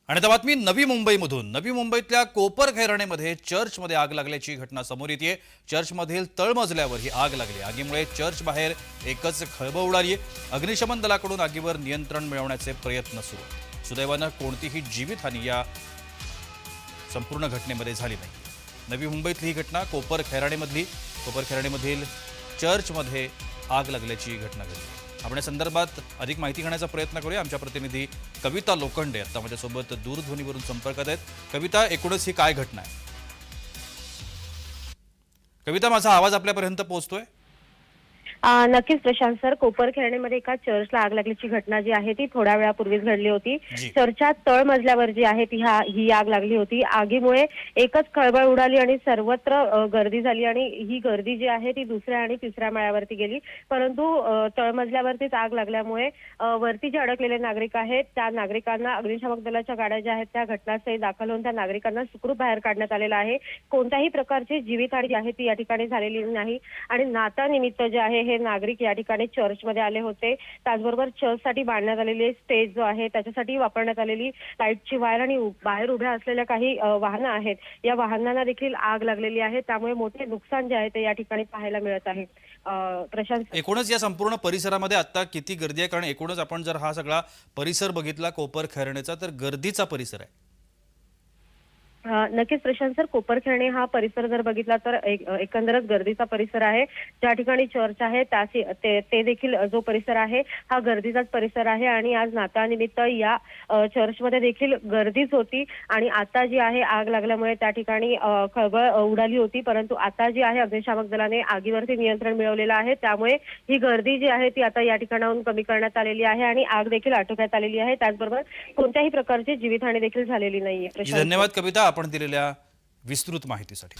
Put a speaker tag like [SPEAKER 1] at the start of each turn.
[SPEAKER 1] आणि आता बातमी नवी मुंबईमधून। नवी मुंबईतल्या कोपर खैराणेमध्ये चर्चमध्ये आग लागल्याची घटना समोर येते। चर्चमधील तळमजल्यावर ही आग लागली। आगीमुळे चर्च बाहेर एकच खळबळ उडाली। अग्निशमन दलाकडून आगीवर नियंत्रण मिळवण्याचे प्रयत्न सुरू आहेत। सुदैवाने कोणतीही जीवितहानी या संपूर्ण घटनेमध्ये झाली नाही। नवी मुंबईतली ही घटना कोपर खैराणेमधील चर्चमध्ये आग लागल्याची घटना घडली। आपण या संदर्भात अधिक माहिती घेण्याचा प्रयत्न करूया। आमच्या प्रतिनिधी कविता लोखंडे आता माझ्यासोबत दूरध्वनीवरून संपर्कात आहेत। कविता, एकूणच ही काय घटना आहे? कविता, माझा आवाज आपल्यापर्यंत पोहोचतोय?
[SPEAKER 2] नक्कीच प्रशांत सर, कोपर खैराणेमध्ये एका चर्चला आग लागल्याची घटना जी आहे ती थोड्या वेळापूर्वीच घडली होती।
[SPEAKER 1] जी।
[SPEAKER 2] चर्चच्या तळमजल्यावर जी आहे ही आग लागली होती। आगीमुळे एकच खळबळ उडाली आणि सर्वत्र गर्दी झाली आणि ही गर्दी जी आहे ती दुसऱ्या आणि तिसऱ्या माळ्यावरती गेली। परंतु तळमजल्यावरतीच आग लागल्यामुळे वरती जे अडकलेले नागरिक आहेत त्या नागरिकांना अग्निशामक दलाच्या गाड्या ज्या आहेत त्या घटनास्थळी दाखल होऊन त्या नागरिकांना सुखरूप बाहेर काढण्यात आलेलं आहे। कोणत्याही प्रकारची जीवितहानी जी आहे ती या ठिकाणी झालेली नाही आणि नातानिमित्त जे आहे हे नागरिक या ठिकाणी चर्चमध्ये आले होते। त्याचबरोबर चर्चसाठी बांधण्यात आलेले स्टेज जो आहे त्याच्यासाठी वापरण्यात आलेली लाईटची वायर आणि बाहेर उभ्या असलेल्या काही वाहनं आहेत, या वाहनांना देखील आग लागलेली आहे। त्यामुळे मोठे नुकसान जे आहे ते या ठिकाणी पाहायला मिळत आहे। प्रशांत,
[SPEAKER 1] एकूणच या संपूर्ण परिसरामध्ये आता किती गर्दी आहे? कारण एकूणच आपण जर हा सगळा परिसर बघितला कोपर खैराणेचा तर गर्दीचा परिसर आहे।
[SPEAKER 2] नक्कीच प्रशांत सर, कोपर खैराणे हा परिसर जर बघितला तर एकंदरच गर्दीचा परिसर आहे। ज्या ठिकाणी चर्च आहे ते देखील जो परिसर आहे हा गर्दीचाच परिसर आहे आणि आज नाताळनिमित्त या चर्चमध्ये देखील गर्दीच होती आणि आता जी आहे आग लागल्यामुळे त्या ठिकाणी खळबळ उडाली होती। परंतु आता जी आहे अग्निशामक दलाने आगीवरती नियंत्रण मिळवलेलं आहे, त्यामुळे ही गर्दी जी आहे ती आता या ठिकाणाहून कमी करण्यात आलेली आहे आणि आग देखील आटोक्यात आलेली आहे। त्याचबरोबर कोणत्याही प्रकारची जीवितहानी देखील झालेली नाहीये। प्रशांत,
[SPEAKER 1] धन्यवाद कविता, आपण दिलेल्या विस्तृत माहितीसाठी।